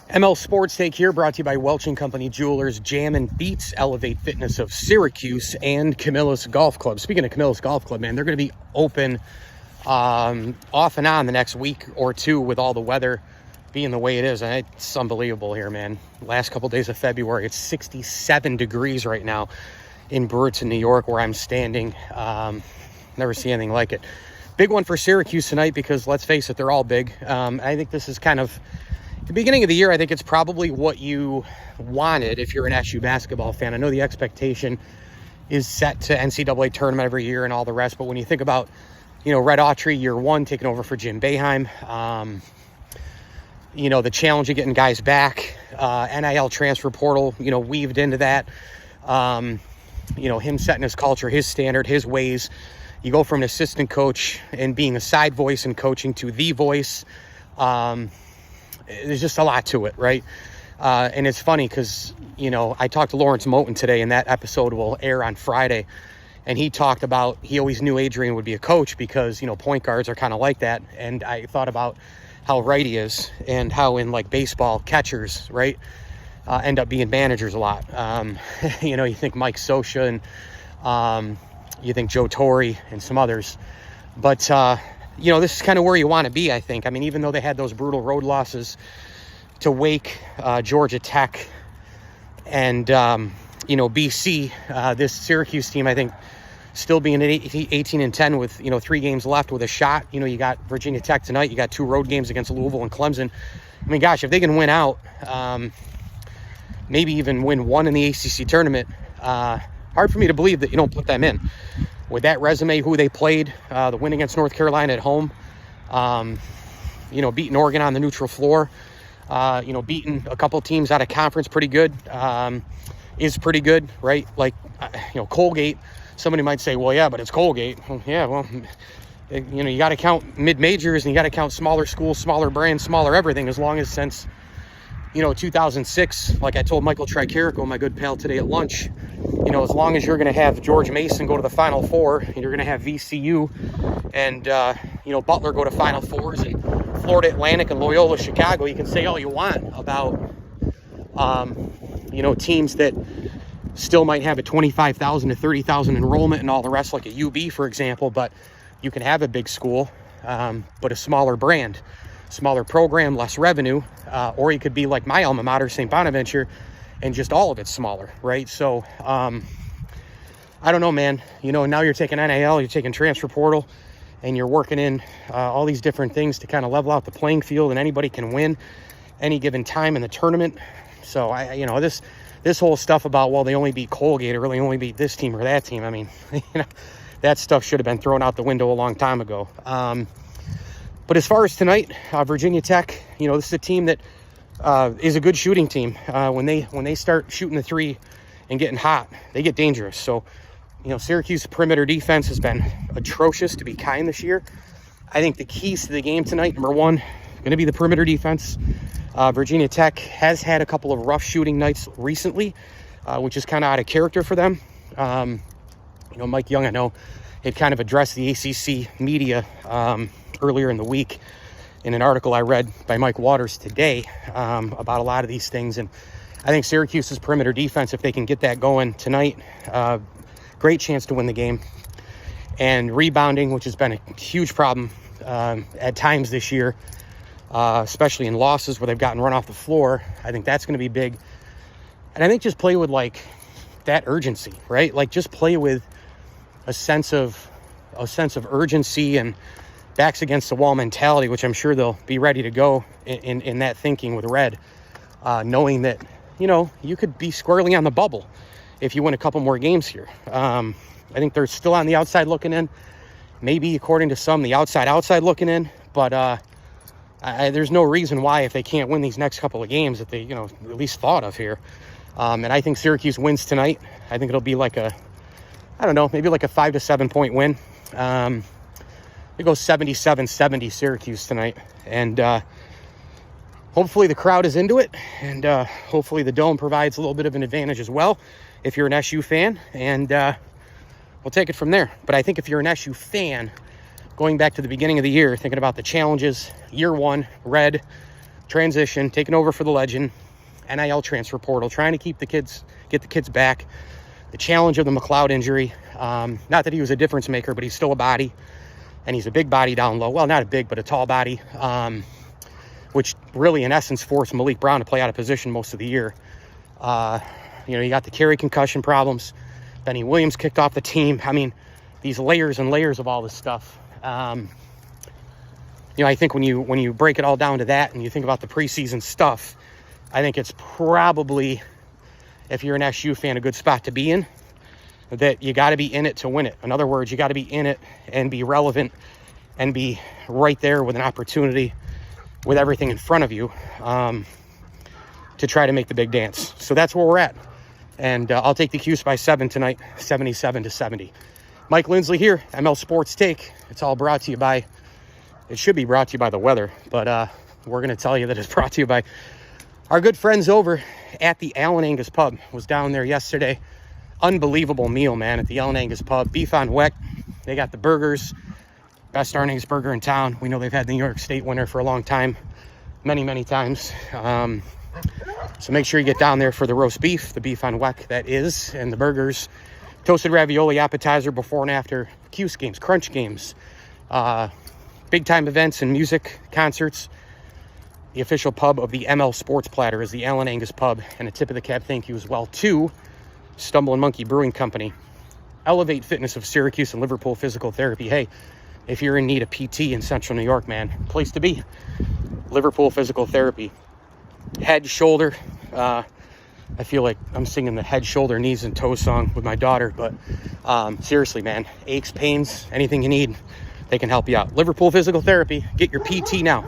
ML Sports Take here, brought to you by Welch & Company Jewelers, Jam and Beats, Elevate Fitness of Syracuse, and Camillus Golf Club. Speaking of Camillus Golf Club, man, they're going to be open off and on the next week or two with all the weather being the way it is. And it's unbelievable here, man. Last couple days of February, it's 67 degrees right now in Brewerton, New York, where I'm standing. Never seen anything like it. Big one for Syracuse tonight because, let's face it, they're all big. I think this is kind of the beginning of the year. I think it's probably what you wanted if you're an SU basketball fan. I know the expectation is set to NCAA tournament every year and all the rest, but when you think about, Red Autry year one taking over for Jim Boeheim, the challenge of getting guys back, NIL transfer portal, weaved into that, him setting his culture, his standard, his ways. You go from an assistant coach and being a side voice and coaching to the voice. There's just a lot to it, right? And it's funny because, I talked to Lawrence Moten today, and that episode will air on Friday. And he talked about, he always knew Adrian would be a coach because, point guards are kind of like that. And I thought about how right he is and how in like baseball, catchers, right, end up being managers a lot. You think Mike Scioscia and you think Joe Torre and some others. But, this is kind of where you want to be, I think. I mean, even though they had those brutal road losses to Wake, Georgia Tech, and, BC, this Syracuse team, I think, still being at 18-10 with, 3 games left with a shot. You got Virginia Tech tonight. You got 2 road games against Louisville and Clemson. I mean, gosh, if they can win out, maybe even win one in the ACC tournament, hard for me to believe that you don't put them in. With that resume, who they played, the win against North Carolina at home, beating Oregon on the neutral floor, beating a couple teams out of conference pretty good, is pretty good, right? Like, Colgate, somebody might say, well, yeah, but it's Colgate. Well, yeah, well, you got to count mid-majors and you got to count smaller schools, smaller brands, smaller everything, as long as since, 2006, like I told Michael Tricarico, my good pal, today at lunch, as long as you're going to have George Mason go to the Final Four, and you're going to have VCU and, Butler go to Final Fours, and Florida Atlantic and Loyola Chicago, you can say all you want about, teams that still might have a 25,000 to 30,000 enrollment and all the rest, like a UB, for example, but you can have a big school, but a smaller brand, smaller program, less revenue, or you could be like my alma mater, St. Bonaventure, and just all of it's smaller, right? So, I don't know, man. Now you're taking NIL, you're taking transfer portal, and you're working in all these different things to kind of level out the playing field, and anybody can win any given time in the tournament. So, this whole stuff about, well, they only beat Colgate or really only beat this team or that team, I mean, that stuff should have been thrown out the window a long time ago. But as far as tonight, Virginia Tech, this is a team that is a good shooting team. When they start shooting the three and getting hot, they get dangerous. So, Syracuse perimeter defense has been atrocious, to be kind, this year. I think the keys to the game tonight, number one, going to be the perimeter defense. Virginia Tech has had a couple of rough shooting nights recently, which is kind of out of character for them. Mike Young, I know, had kind of addressed the ACC media earlier in the week in an article I read by Mike Waters today about a lot of these things. And I think Syracuse's perimeter defense, if they can get that going tonight, great chance to win the game. And rebounding, which has been a huge problem at times this year, especially in losses where they've gotten run off the floor, I think that's going to be big. And I think just play with like that urgency, right? Like just play with a sense of urgency and backs against the wall mentality, which I'm sure they'll be ready to go in that thinking with Red, knowing that, you could be squarely on the bubble if you win a couple more games here. I think they're still on the outside looking in, maybe according to some, the outside looking in, but there's no reason why, if they can't win these next couple of games, that they, at least thought of here. And I think Syracuse wins tonight. I think it'll be like maybe like a 5 to 7 point win. It goes 77-70 Syracuse tonight. And hopefully the crowd is into it. And hopefully the Dome provides a little bit of an advantage as well if you're an SU fan. And we'll take it from there. But I think if you're an SU fan, going back to the beginning of the year, thinking about the challenges, year one, Red, transition, taking over for the legend, NIL transfer portal, trying to get the kids back. The challenge of the McLeod injury. Not that he was a difference maker, but he's still a body, and he's a big body down low. Well, not a big, but a tall body, which really, in essence, forced Malik Brown to play out of position most of the year. You got the carry concussion problems. Benny Williams kicked off the team. I mean, these layers and layers of all this stuff. I think when you break it all down to that and you think about the preseason stuff, I think it's probably, if you're an SU fan, a good spot to be in, that you got to be in it to win it. In other words, you got to be in it and be relevant and be right there with an opportunity with everything in front of you to try to make the big dance. So that's where we're at. And I'll take the Cuse by 7 tonight, 77-70. Mike Lindsley here, ML Sports Take. It's all brought to you by, it should be brought to you by the weather, but we're going to tell you that it's brought to you by our good friends over at the Allen Angus Pub. Was down there yesterday. Unbelievable meal, man, at the Allen Angus Pub. Beef on weck. They got the burgers. Best Arnings burger in town. We know they've had the New York State winner for a long time. Many, many times. So make sure you get down there for the roast beef, the beef on weck, that is, and the burgers. Toasted ravioli appetizer before and after Cuse games, Crunch games, big-time events and music, concerts. The official pub of the ML Sports Platter is the Allen Angus Pub. And a tip of the cap thank you as well to Stumbling Monkey Brewing Company, Elevate Fitness of Syracuse, and Liverpool Physical Therapy. Hey, if you're in need of PT in Central New York, man, place to be. Liverpool Physical Therapy. Head, shoulder. I feel like I'm singing the head, shoulder, knees, and toes song with my daughter. But seriously, man, aches, pains, anything you need, they can help you out. Liverpool Physical Therapy. Get your PT now.